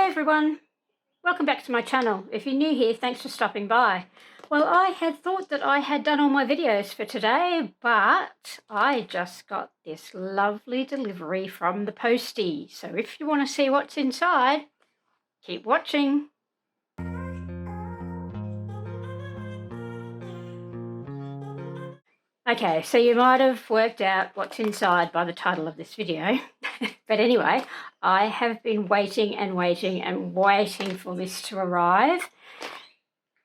everyone, welcome back to my channel. If you're new here, thanks for stopping by. Well, I had thought that I had done all my videos for today, but I just got this lovely delivery from the postie. So if you want to see what's inside, keep watching. Okay, so you might have worked out what's inside by the title of this video. But anyway, I have been waiting and waiting and waiting for this to arrive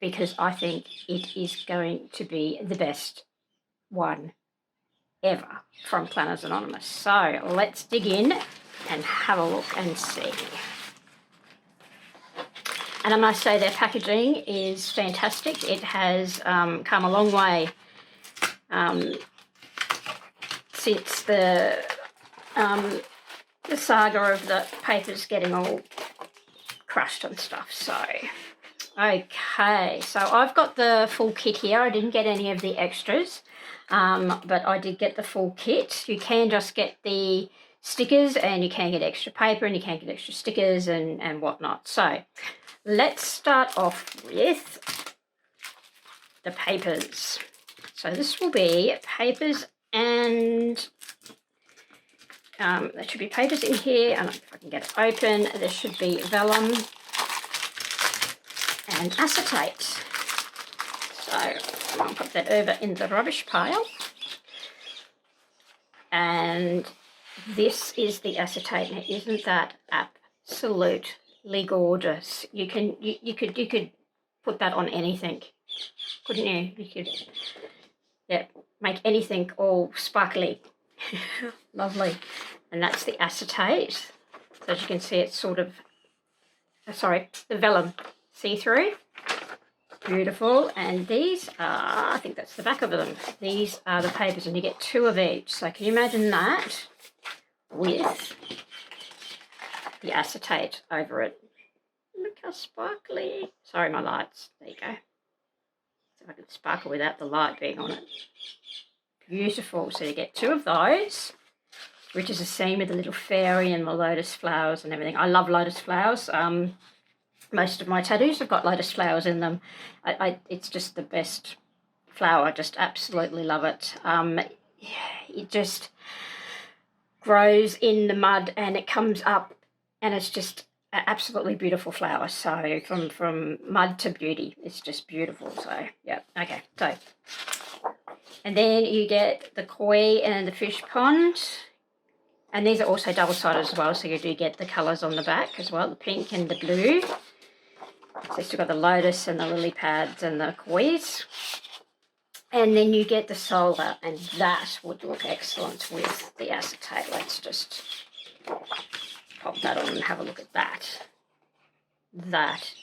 because I think it is going to be the best one ever from Planners Anonymous. So let's dig in and have a look and see. And I must say their packaging is fantastic. It has come a long way since the saga of the papers getting all crushed and stuff. So, okay, so I've got the full kit here. I didn't get any of the extras, but I did get the full kit. You can just get the stickers and you can get extra paper and you can get extra stickers and whatnot. So let's start off with the papers. So this will be papers and there should be papers in here, and if I can get it open, there should be vellum and acetate. So I'll put that over in the rubbish pile. And this is the acetate. Now, isn't that absolutely gorgeous? You could put that on anything, couldn't you? You could, yeah, make anything all sparkly. Lovely. And that's the acetate. So as you can see, it's sort of, the vellum see-through. Beautiful. And these are, I think that's the back of them. These are the papers, and you get 2 of each. So can you imagine that with the acetate over it? Look how sparkly. Sorry, my lights. There you go. So I can sparkle without the light being on it. Beautiful. So you get 2 of those, which is a scene with a little fairy and the lotus flowers and everything. I love lotus flowers. Most of my tattoos have got lotus flowers in them. It's just the best flower. I just absolutely love it. It just grows in the mud and it comes up, and it's just an absolutely beautiful flower. So from mud to beauty, it's just beautiful. So yeah, okay. So. And then you get the koi and the fish pond. And these are also double-sided as well, so you do get the colours on the back as well, the pink and the blue. So you've still got the lotus and the lily pads and the kois. And then you get the solar, and that would look excellent with the acetate. Let's just pop that on and have a look at that. That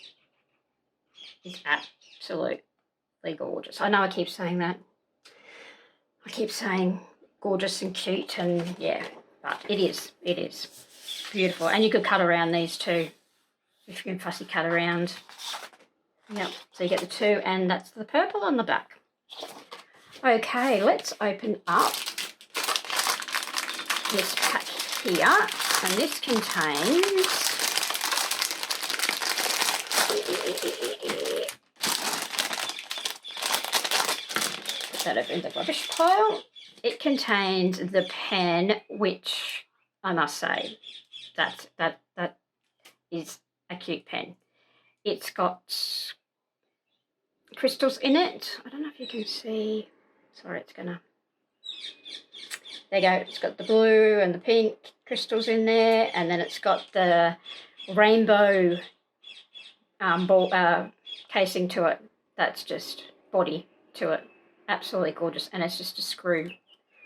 is absolutely gorgeous. I know I keep saying that. I keep saying gorgeous and cute, and yeah, but it is beautiful. And you could cut around these too, if you can fussy cut around. Yep, so you get the 2, and that's the purple on the back. Okay, let's open up this pack here, and this contains that over in the rubbish pile. It contains the pen, which I must say that is a cute pen. It's got crystals in it. I don't know if you can see. Sorry, it's gonna. There you go. It's got the blue and the pink crystals in there, and then it's got the rainbow ball casing to it. That's just body to it. Absolutely gorgeous. And it's just a screw.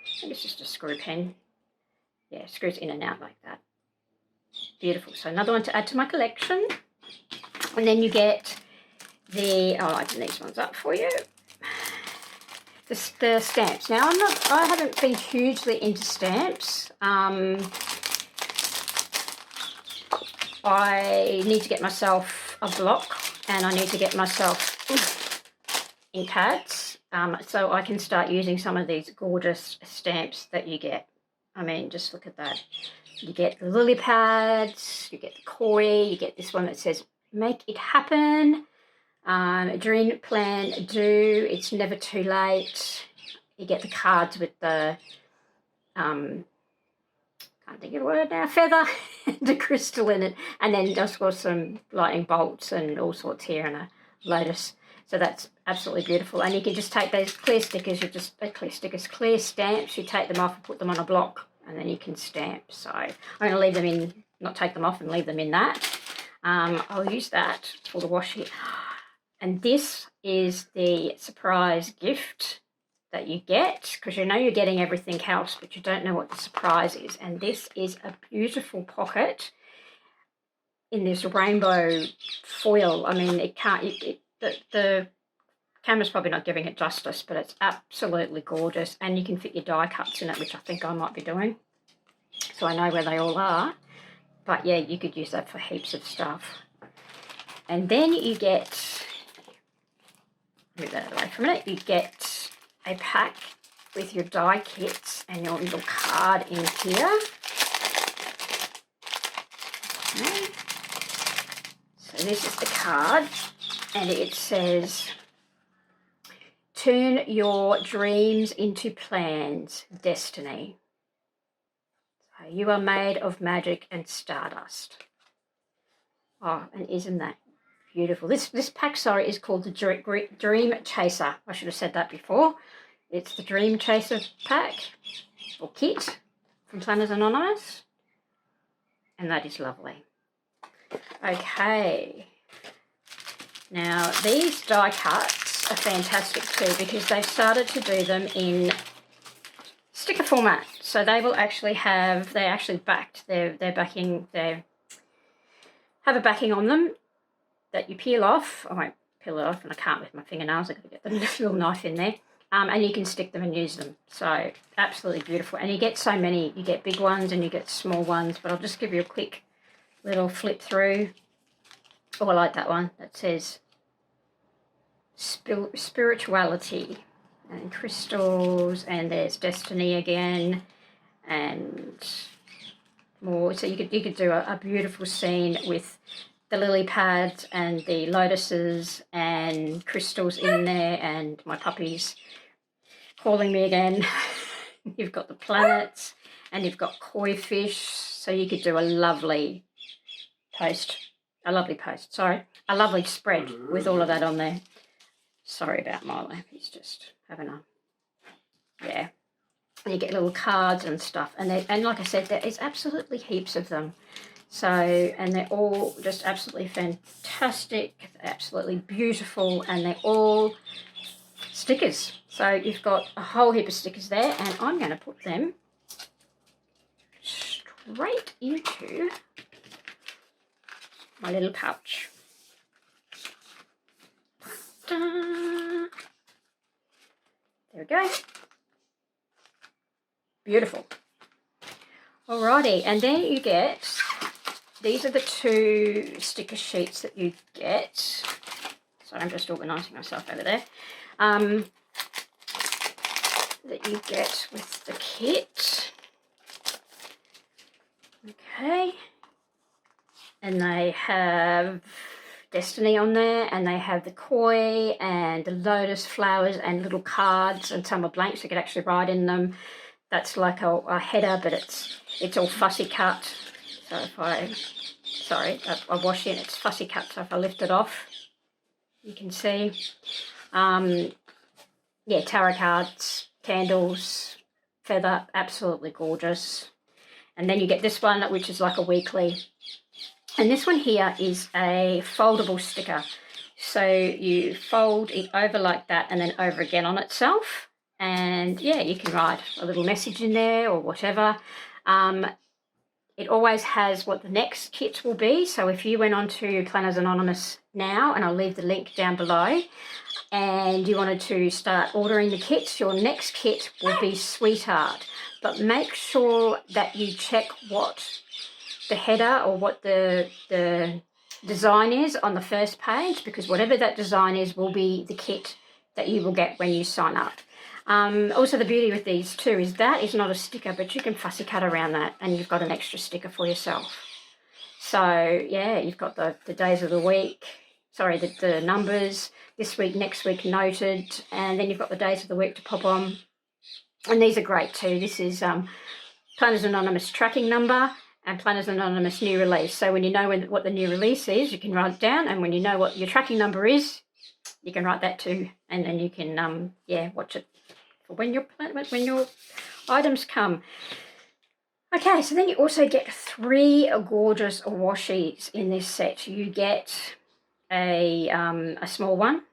I think it's just a screw pen. Yeah, it screws in and out like that. Beautiful. So another one to add to my collection. And then you get the, I'll open these ones up for you. The stamps. Now I haven't been hugely into stamps. I need to get myself a block, and I need to get myself ink pads. So I can start using some of these gorgeous stamps that you get. I mean, just look at that. You get the lily pads, you get the koi, you get this one that says make it happen, dream, plan, do, it's never too late. You get the cards with the can't think of the word now, feather and a crystal in it, and then just got some lightning bolts and all sorts here and a lotus. So that's absolutely beautiful. And you can just take those clear stickers, clear stamps, you take them off and put them on a block, and then you can stamp. So I'm going to leave them in, not take them off and leave them in that. I'll use that for the washi. And this is the surprise gift that you get, because you know you're getting everything else, but you don't know what the surprise is. And this is a beautiful pocket in this rainbow foil. I mean, it can't, the camera's probably not giving it justice, but it's absolutely gorgeous. And you can fit your die cuts in it, which I think I might be doing. So I know where they all are. But yeah, you could use that for heaps of stuff. And then you get, move that away for a minute, you get a pack with your die kits and your little card in here. Okay. So this is the card, and it says, turn your dreams into plans, destiny. So you are made of magic and stardust. Oh, and isn't that beautiful? This pack, sorry, is called the Dream Chaser. I should have said that before. It's the Dream Chaser pack or kit from Planners Anonymous, and that is lovely. Okay, now these die cuts are fantastic too, because they've started to do them in sticker format. So they will actually have, they're actually backed, they're backing, they have a backing on them that you peel off. I won't peel it off, and I can't with my fingernails. I've got to get the little knife in there. And you can stick them and use them. So absolutely beautiful. And you get so many. You get big ones and you get small ones. But I'll just give you a quick little flip through. Oh, I like that one. That says spirituality and crystals. And there's destiny again. And more. So you could do a beautiful scene with the lily pads and the lotuses and crystals in there, and my puppy's calling me again. You've got the planets and you've got koi fish, so you could do a lovely spread with all of that on there. Sorry about Milo, he's just having a, yeah. And you get little cards and stuff, and like I said, there is absolutely heaps of them. So, and they're all just absolutely fantastic, absolutely beautiful, and they're all stickers. So you've got a whole heap of stickers there, and I'm going to put them straight into my little pouch. Ta-da! There we go. Beautiful. Alrighty, and then you get, these are the two sticker sheets that you get. Sorry, I'm just organising myself over there. That you get with the kit. Okay. And they have destiny on there, and they have the koi and the lotus flowers and little cards, and some are blank, so you could actually write in them. That's like a header, but it's all fussy cut. So if I wash it, it's fussy cut, so if I lift it off, you can see. Yeah, tarot cards, candles, feather, absolutely gorgeous. And then you get this one, which is like a weekly. And this one here is a foldable sticker. So you fold it over like that and then over again on itself. And yeah, you can write a little message in there or whatever. It always has what the next kit will be. So if you went on to Planners Anonymous now, and I'll leave the link down below, and you wanted to start ordering the kits, your next kit will be Sweetheart. But make sure that you check what the header or what the design is on the first page, because whatever that design is will be the kit that you will get when you sign up. Also, the beauty with these too is that is not a sticker, but you can fussy cut around that and you've got an extra sticker for yourself. So, yeah, you've got the days of the week, sorry, the numbers, this week, next week noted, and then you've got the days of the week to pop on. And these are great too. This is Planners Anonymous tracking number and Planners Anonymous new release. So when you know what the new release is, you can write it down, and when you know what your tracking number is, you can write that too, and then you can watch it for when your items come. Okay, so then you also get 3 gorgeous washies in this set. You get a small one,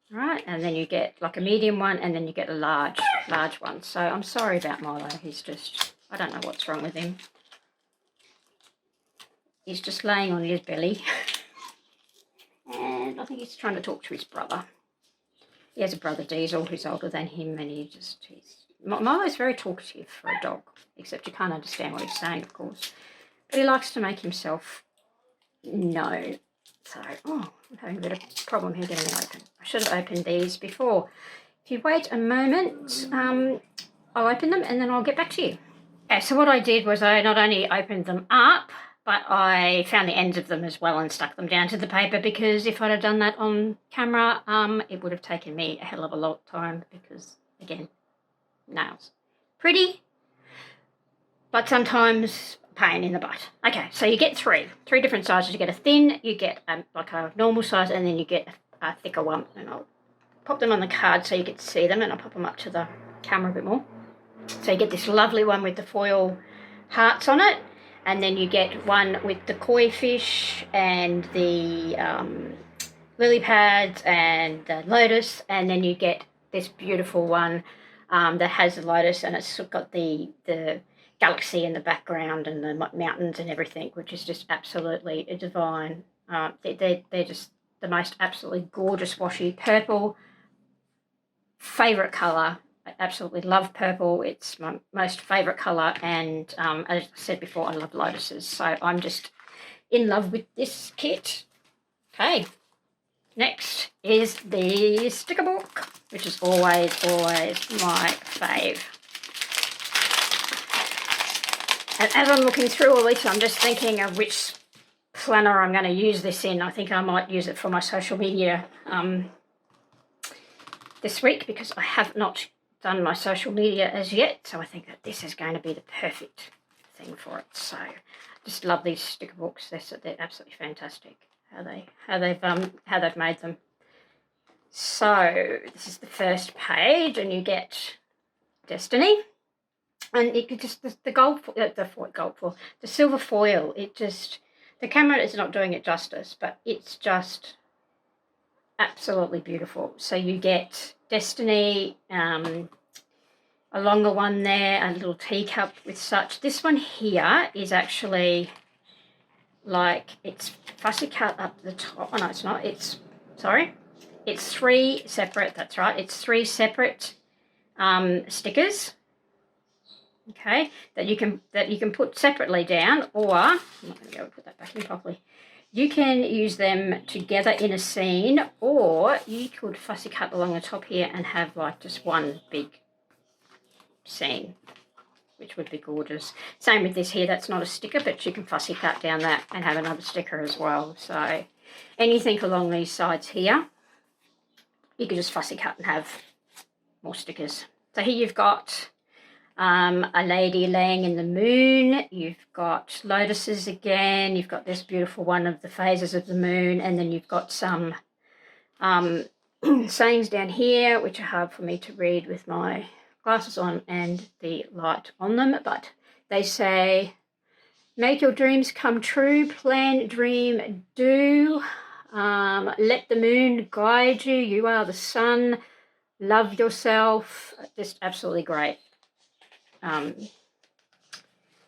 right, and then you get like a medium one, and then you get a large one. So I'm sorry about Milo. He's just, I don't know what's wrong with him. He's just laying on his belly. And I think he's trying to talk to his brother. He has a brother, Diesel, who's older than him, and Milo's very talkative for a dog, except you can't understand what he's saying, of course. But he likes to make himself known. So, I'm having a bit of problem here getting it open. I should have opened these before. If you wait a moment, I'll open them and then I'll get back to you. Okay, so what I did was I not only opened them up, but I found the ends of them as well and stuck them down to the paper, because if I'd have done that on camera, it would have taken me a hell of a lot of time because, again, nails. Pretty, but sometimes pain in the butt. Okay, so you get three different sizes. You get a thin, you get like a normal size, and then you get a thicker one. And I'll pop them on the card so you get to see them, and I'll pop them up to the camera a bit more. So you get this lovely one with the foil hearts on it, and then you get one with the koi fish and the lily pads and the lotus, and then you get this beautiful one that has the lotus, and it's got the galaxy in the background and the mountains and everything, which is just absolutely divine. They're just the most absolutely gorgeous washi. Purple, favourite colour. I absolutely love purple. It's my most favourite colour, and as I said before, I love lotuses, so I'm just in love with this kit. Okay, next is the sticker book, which is always my fave. And as I'm looking through all this, I'm just thinking of which planner I'm going to use this in. I think I might use it for my social media this week, because I have not done my social media as yet, so I think that this is going to be the perfect thing for it. So just love these sticker books. They're absolutely fantastic how they've made them. So this is the first page, and you get Destiny, and it could just the silver foil. The camera is not doing it justice, but it's just absolutely beautiful. So you get Destiny, a longer one there, a little teacup with such. This one here is actually like, it's fussy cut up the top. Oh no, it's not. It's 3 separate. That's right. It's 3 separate stickers. Okay, that you can put separately down, or I'm not going to be able to put that back in properly. You can use them together in a scene, or you could fussy cut along the top here and have like just one big scene, which would be gorgeous. Same with this here. That's not a sticker, but you can fussy cut down that and have another sticker as well. So anything along these sides here, you could just fussy cut and have more stickers. So here you've got a lady laying in the moon. You've got lotuses again. You've got this beautiful one of the phases of the moon, and then you've got some sayings down here, which are hard for me to read with my glasses on and the light on them, but they say, make your dreams come true, plan, dream, do, let the moon guide you, you are the sun, love yourself. Just absolutely great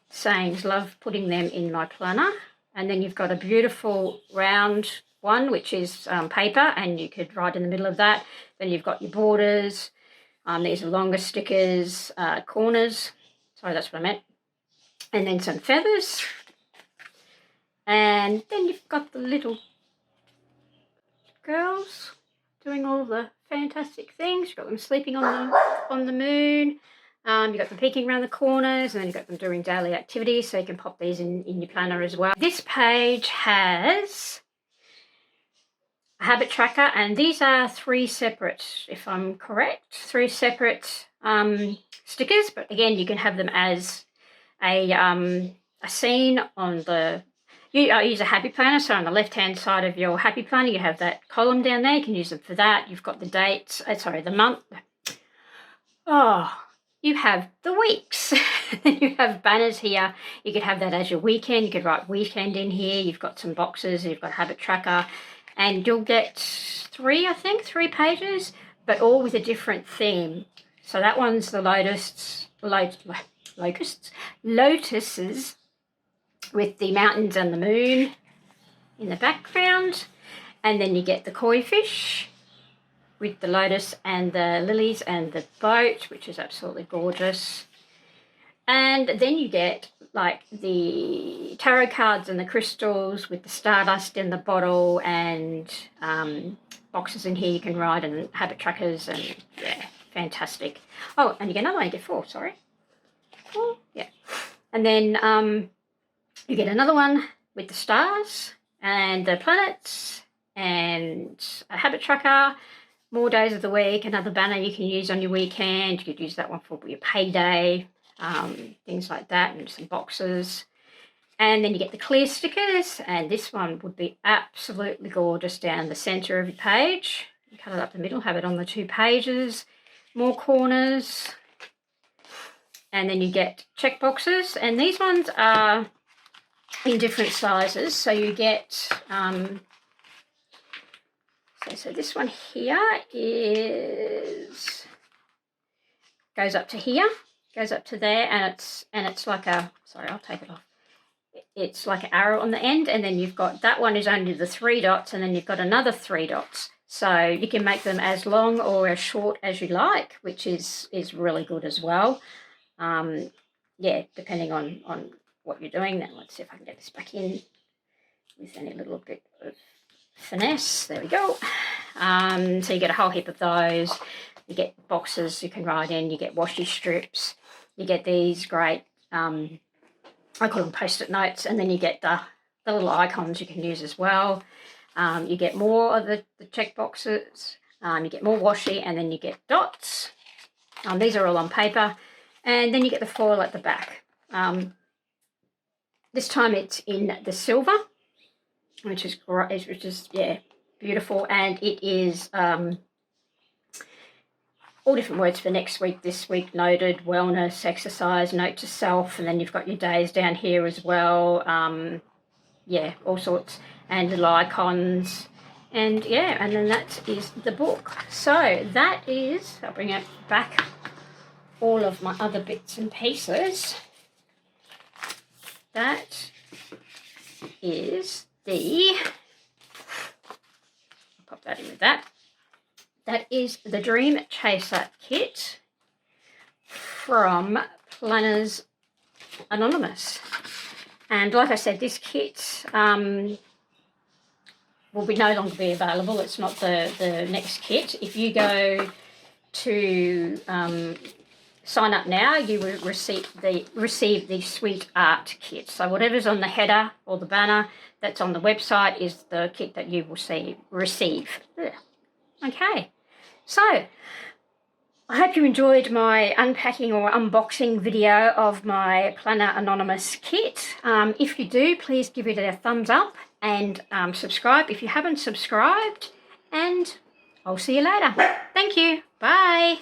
sayings. Love putting them in my planner. And then you've got a beautiful round one, which is paper, and you could write in the middle of that. Then you've got your borders. These are longer stickers, corners. Sorry, that's what I meant. And then some feathers. And then you've got the little girls doing all the fantastic things. You've got them sleeping on the moon. You've got them peeking around the corners, and then you've got them doing daily activities, so you can pop these in your planner as well. This page has a habit tracker, and these are 3 separate, if I'm correct, 3 separate stickers, but again, you can have them as a scene on the... I use a happy planner, so on the left-hand side of your happy planner, you have that column down there. You can use them for that. You've got the dates, the month. Oh, you have the weeks. You have banners here. You could have that as your weekend. You could write weekend in here. You've got some boxes. You've got habit tracker. And you'll get 3 pages, but all with a different theme. So that one's the lotuses with the mountains and the moon in the background. And then you get the koi fish with the lotus and the lilies and the boat, which is absolutely gorgeous. And then you get like the tarot cards and the crystals with the stardust in the bottle, and boxes in here you can write, and habit trackers, and yeah, fantastic. Oh, and you get another one, you get 4, sorry. 4, yeah. And then you get another one with the stars and the planets and a habit tracker, more days of the week, another banner you can use on your weekend. You could use that one for your payday, things like that, and some boxes. And then you get the clear stickers, and this one would be absolutely gorgeous down the centre of your page. You cut it up the middle, have it on the 2 pages, more corners. And then you get check boxes, and these ones are in different sizes. So you get, so this one here goes up to here, goes up to there, and it's like a, sorry, I'll take it off. It's like an arrow on the end, and then you've got, that one is only the 3 dots, and then you've got another 3 dots. So you can make them as long or as short as you like, which is really good as well. Yeah, depending on what you're doing. Now let's see if I can get this back in with any little bit of finesse. There we go. So you get a whole heap of those. You get boxes you can write in. You get washi strips. You get these great, I call them post-it notes, and then you get the little icons you can use as well. You get more of the check boxes. You get more washi, and then you get dots. These are all on paper. And then you get the foil at the back. This time it's in the silver, which is great, which is, yeah, beautiful. And it is all different words for next week, this week, noted, wellness, exercise, note to self, and then you've got your days down here as well. Yeah, all sorts, and little icons. And yeah, and then that is the book. So that is, I'll bring it back, all of my other bits and pieces. That is the, I'll pop that in with that. That is the Dream Chaser kit from Planners Anonymous. And like I said, this kit will no longer be available. It's not the next kit. If you go to sign up now, you will receive the Sweet Art kit. So whatever's on the header or the banner that's on the website is the kit that you will receive. Ugh. Okay, so I hope you enjoyed my unpacking or unboxing video of my Planner Anonymous kit. If you do, please give it a thumbs up and subscribe if you haven't subscribed, and I'll see you later. Thank you. Bye.